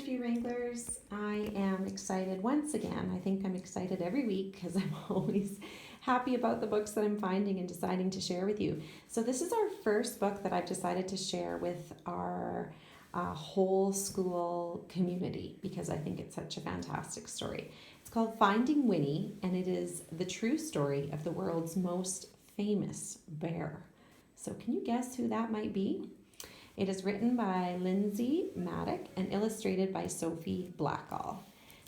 Thrifty Wranglers. I am excited once again. I think I'm excited every week because I'm always happy about the books that I'm finding and deciding to share with you. So this is our first book that I've decided to share with our whole school community because I think it's such a fantastic story. It's called Finding Winnie, and it is the true story of the world's most famous bear. So can you guess who that might be? It is written by Lindsay Mattick and illustrated by Sophie Blackall.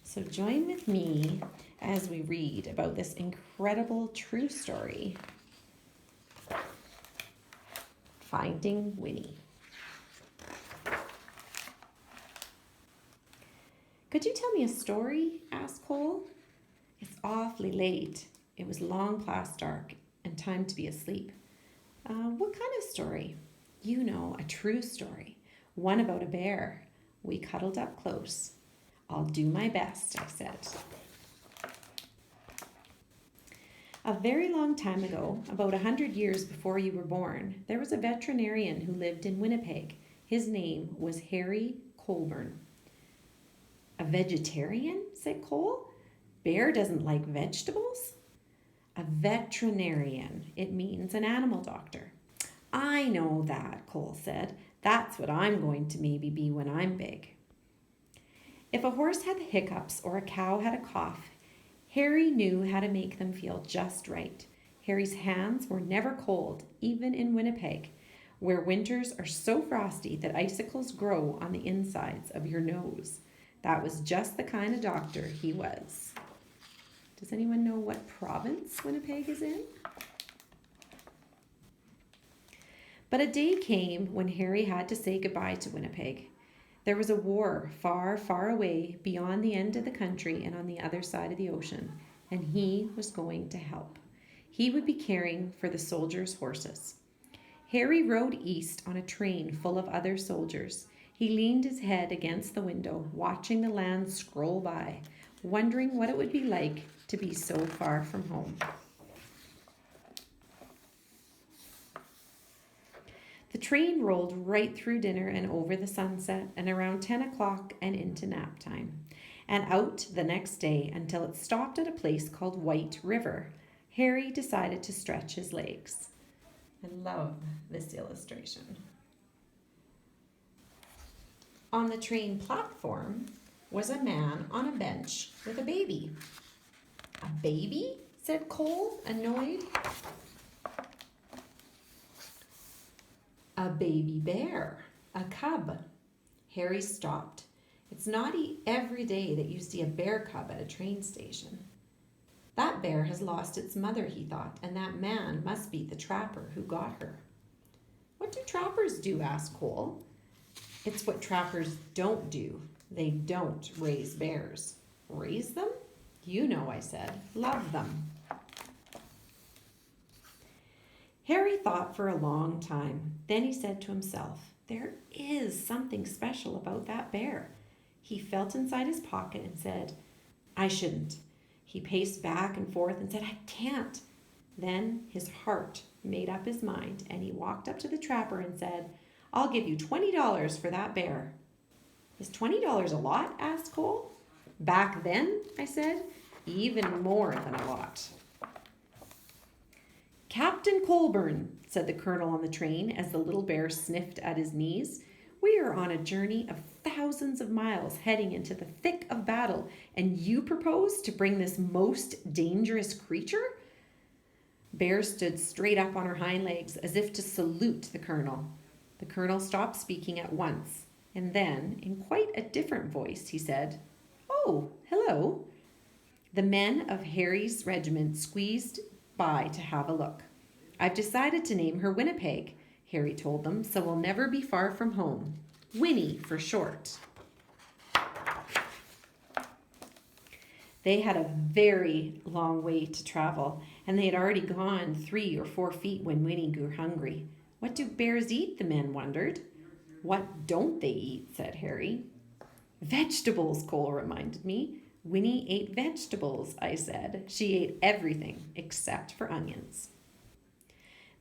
So join with me as we read about this incredible true story, Finding Winnie. "Could you tell me a story?" asked Cole. "It's awfully late. It was long past dark and time to be asleep." What kind of story?" "You know, a true story. One about a bear." We cuddled up close. "I'll do my best," I said. "A very long time ago, about 100 years before you were born, there was a veterinarian who lived in Winnipeg. His name was Harry Colburn." "A vegetarian?" said Cole. "Bear doesn't like vegetables?" "A veterinarian. It means an animal doctor." "I know that," Cole said. "That's what I'm going to maybe be when I'm big." If a horse had the hiccups or a cow had a cough, Harry knew how to make them feel just right. Harry's hands were never cold, even in Winnipeg, where winters are so frosty that icicles grow on the insides of your nose. That was just the kind of doctor he was. Does anyone know what province Winnipeg is in? But a day came when Harry had to say goodbye to Winnipeg. There was a war far, far away beyond the end of the country and on the other side of the ocean, and he was going to help. He would be caring for the soldiers' horses. Harry rode east on a train full of other soldiers. He leaned his head against the window, watching the land scroll by, wondering what it would be like to be so far from home. The train rolled right through dinner and over the sunset and around 10 o'clock and into nap time, and out the next day until it stopped at a place called White River. Harry decided to stretch his legs. I love this illustration. On the train platform was a man on a bench with a baby. "A baby?" said Cole, annoyed. "A baby bear, a cub." Harry stopped. It's not every day that you see a bear cub at a train station. That bear has lost its mother, he thought, and that man must be the trapper who got her. "What do trappers do?" asked Cole. "It's what trappers don't do. They don't raise bears." "Raise them?" "You know," I said. "Love them." Harry thought for a long time. Then he said to himself, "There is something special about that bear." He felt inside his pocket and said, "I shouldn't." He paced back and forth and said, "I can't." Then his heart made up his mind, and he walked up to the trapper and said, "I'll give you $20 for that bear." "Is $20 a lot?" asked Cole. "Back then," I said, "even more than a lot." "Captain Colburn," said the colonel on the train as the little bear sniffed at his knees, "we are on a journey of thousands of miles heading into the thick of battle, and you propose to bring this most dangerous creature?" Bear stood straight up on her hind legs as if to salute the colonel. The colonel stopped speaking at once, and then, in quite a different voice, he said, "Oh, hello." The men of Harry's regiment squeezed by to have a look. "I've decided to name her Winnipeg," Harry told them, "so we'll never be far from home. Winnie for short." They had a very long way to travel, and they had already gone 3 or 4 feet when Winnie grew hungry. What do bears eat? The men wondered. What don't they eat? Said Harry. Vegetables, Cole reminded me. Winnie ate vegetables, I said. She ate everything except for onions.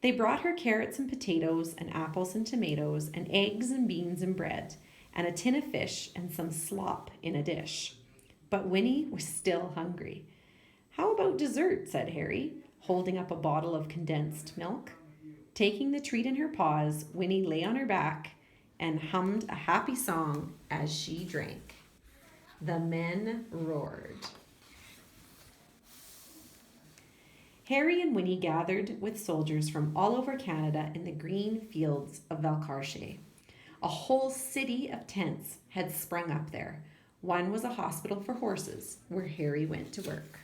They brought her carrots and potatoes and apples and tomatoes and eggs and beans and bread. and a tin of fish and some slop in a dish. But Winnie was still hungry. "How about dessert?" said Harry, holding up a bottle of condensed milk. Taking the treat in her paws, Winnie lay on her back and hummed a happy song as she drank. The men roared. Harry and Winnie gathered with soldiers from all over Canada in the green fields of Valcartier. A whole city of tents had sprung up there. One was a hospital for horses, where Harry went to work.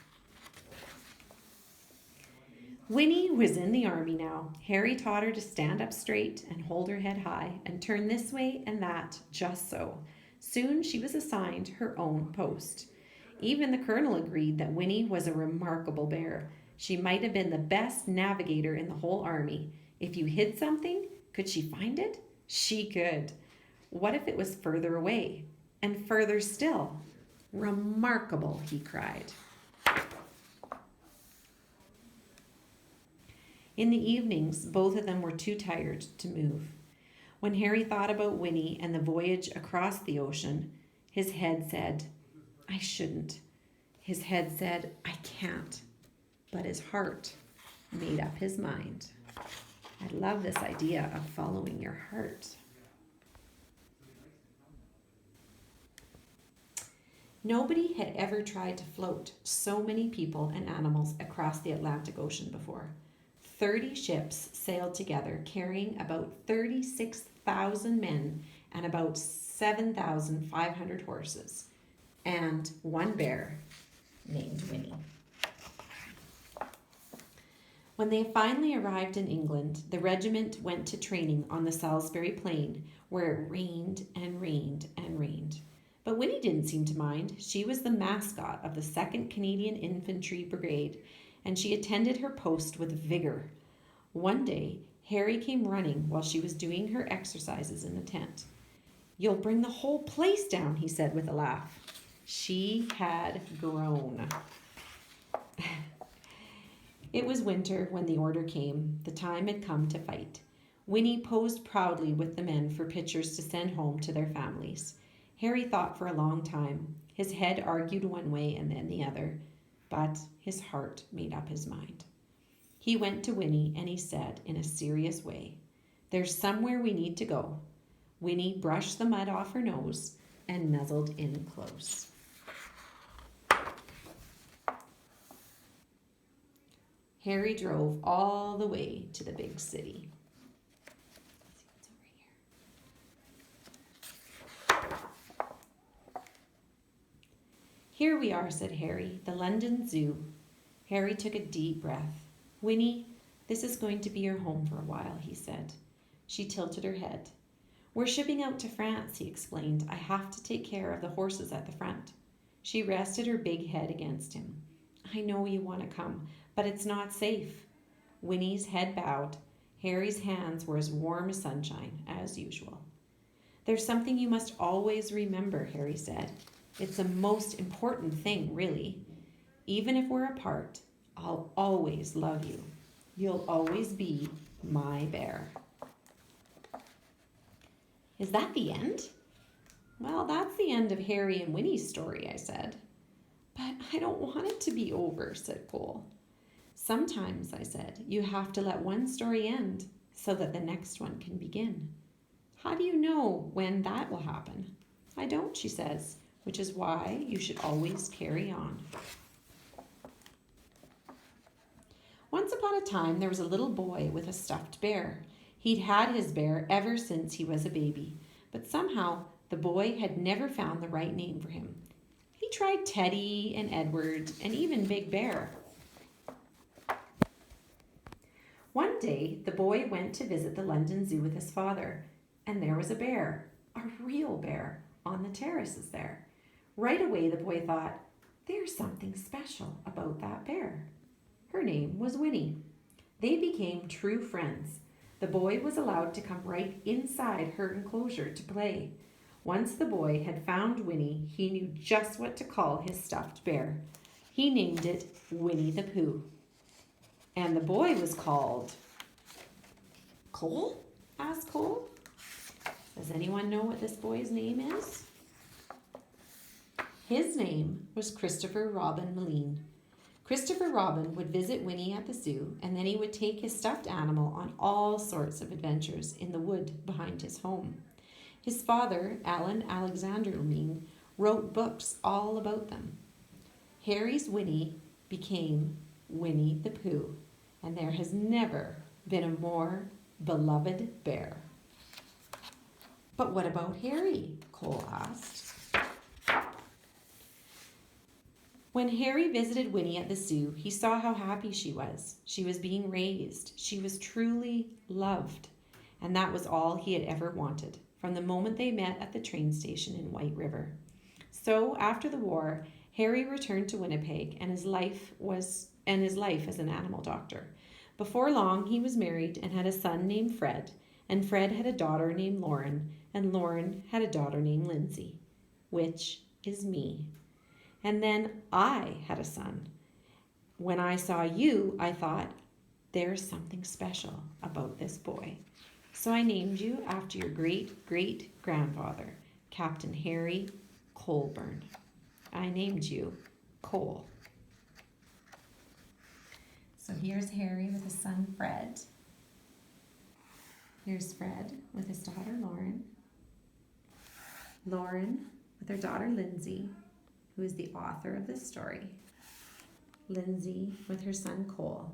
Winnie was in the army now. Harry taught her to stand up straight and hold her head high and turn this way and that, just so. Soon she was assigned her own post. Even the colonel agreed that Winnie was a remarkable bear. She might have been the best navigator in the whole army. If you hid something, could she find it? She could. What if it was further away? And further still? Remarkable, he cried. In the evenings, both of them were too tired to move. When Harry thought about Winnie and the voyage across the ocean, his head said, "I shouldn't." His head said, "I can't." But his heart made up his mind. I love this idea of following your heart. Nobody had ever tried to float so many people and animals across the Atlantic Ocean before. 30 ships sailed together, carrying about 36,000 men and about 7,500 horses, and one bear named Winnie. When they finally arrived in England, the regiment went to training on the Salisbury Plain, where it rained and rained and rained. But Winnie didn't seem to mind. She was the mascot of the 2nd Canadian Infantry Brigade, and she attended her post with vigor. One day, Harry came running while she was doing her exercises in the tent. "You'll bring the whole place down," he said with a laugh. She had grown. It was winter when the order came. The time had come to fight. Winnie posed proudly with the men for pictures to send home to their families. Harry thought for a long time. His head argued one way and then the other, but his heart made up his mind. He went to Winnie and he said in a serious way, "There's somewhere we need to go." Winnie brushed the mud off her nose and nuzzled in close. Harry drove all the way to the big city. "Here we are," said Harry, "the London Zoo." Harry took a deep breath. "Winnie, this is going to be your home for a while," he said. She tilted her head. "We're shipping out to France," he explained. "I have to take care of the horses at the front." She rested her big head against him. "I know you want to come, but it's not safe." Winnie's head bowed. Harry's hands were as warm as sunshine, as usual. "There's something you must always remember," Harry said. "It's the most important thing, really. Even if we're apart, I'll always love you. You'll always be my bear." "Is that the end?" "Well, that's the end of Harry and Winnie's story," I said. "But I don't want it to be over," said Cole. "Sometimes," I said, "you have to let one story end so that the next one can begin." "How do you know when that will happen?" "I don't," she says, "which is why you should always carry on." Once upon a time, there was a little boy with a stuffed bear. He'd had his bear ever since he was a baby, but somehow the boy had never found the right name for him. He tried Teddy and Edward and even Big Bear. One day, the boy went to visit the London Zoo with his father, and there was a bear, a real bear, on the terraces there. Right away, the boy thought, "There's something special about that bear." Her name was Winnie. They became true friends. The boy was allowed to come right inside her enclosure to play. Once the boy had found Winnie, he knew just what to call his stuffed bear. He named it Winnie the Pooh. And the boy was called... "Cole?" asked Cole. Does anyone know what this boy's name is? His name was Christopher Robin Moline. Christopher Robin would visit Winnie at the zoo, and then he would take his stuffed animal on all sorts of adventures in the wood behind his home. His father, Alan Alexander Moline, wrote books all about them. Harry's Winnie became Winnie the Pooh, and there has never been a more beloved bear. But what about Harry? Cole asked. When Harry visited Winnie at the zoo, he saw how happy she was. She was being raised. She was truly loved. And that was all he had ever wanted, from the moment they met at the train station in White River. So, after the war, Harry returned to Winnipeg and his life as an animal doctor. Before long, he was married and had a son named Fred, and Fred had a daughter named Lauren, and Lauren had a daughter named Lindsay, which is me. And then I had a son. When I saw you, I thought, there's something special about this boy. So I named you after your great-great-grandfather, Captain Harry Colburn. I named you Cole. So here's Harry with his son Fred. Here's Fred with his daughter Lauren. Lauren with her daughter Lindsay, who is the author of this story. Lindsay with her son Cole,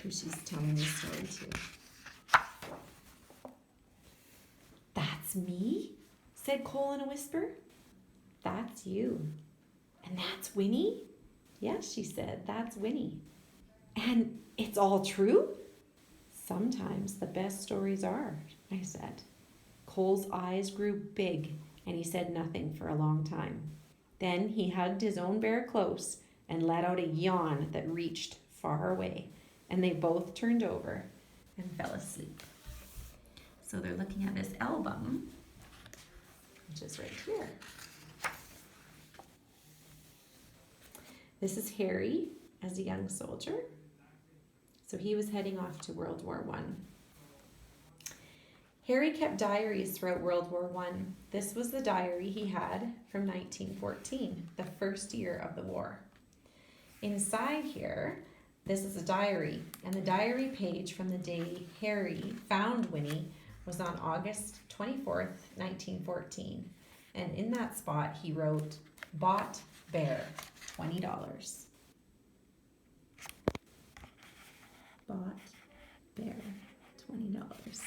who she's telling the story to. That's me? Said Cole in a whisper. That's you. And that's Winnie? Yes, she said, that's Winnie. And it's all true? Sometimes the best stories are, I said. Cole's eyes grew big, and he said nothing for a long time. Then he hugged his own bear close and let out a yawn that reached far away, and they both turned over and fell asleep. So they're looking at this album, which is right here. This is Harry as a young soldier. So he was heading off to World War I. Harry kept diaries throughout World War I. This was the diary he had from 1914, the first year of the war. Inside here, this is a diary, and the diary page from the day Harry found Winnie was on August 24th, 1914. And in that spot, he wrote, "Bought bear, $20. Bought bear, $20.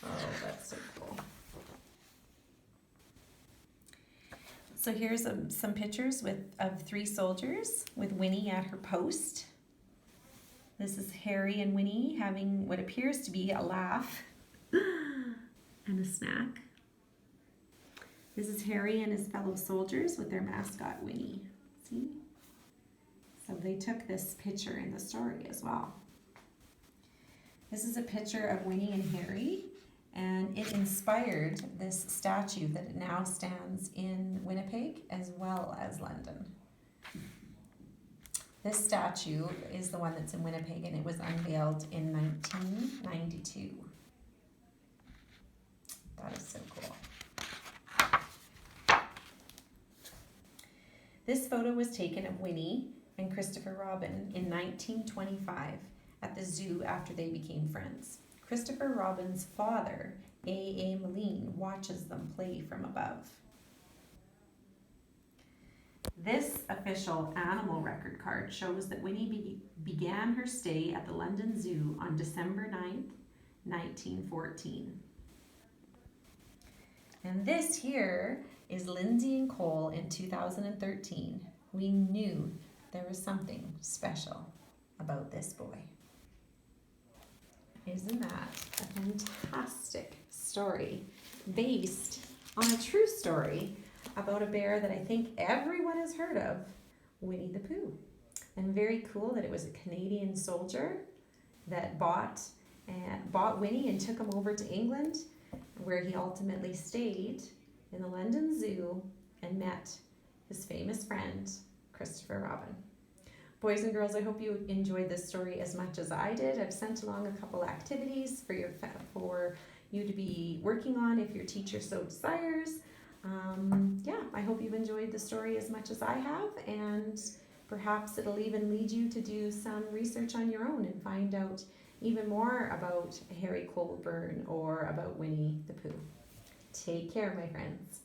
Oh, that's so cool. So here's some pictures of 3 soldiers with Winnie at her post. This is Harry and Winnie having what appears to be a laugh and a snack. This is Harry and his fellow soldiers with their mascot Winnie. See? So they took this picture in the story as well. This is a picture of Winnie and Harry, and it inspired this statue that now stands in Winnipeg as well as London. This statue is the one that's in Winnipeg, and it was unveiled in 1992. That is so cool. This photo was taken of Winnie and Christopher Robin in 1925 at the zoo after they became friends. Christopher Robin's father, A.A. Moline, watches them play from above. This official animal record card shows that Winnie began her stay at the London Zoo on December 9th, 1914. And this here is Lindsay and Cole in 2013. We knew there was something special about this boy. Isn't that a fantastic story based on a true story about a bear that I think everyone has heard of, Winnie the Pooh? And very cool that it was a Canadian soldier that bought Winnie and took him over to England, where he ultimately stayed in the London Zoo and met his famous friend, Christopher Robin. Boys and girls, I hope you enjoyed this story as much as I did. I've sent along a couple activities for you to be working on if your teacher so desires. I hope you've enjoyed the story as much as I have, and perhaps it'll even lead you to do some research on your own and find out even more about Harry Colburn or about Winnie the Pooh. Take care, my friends.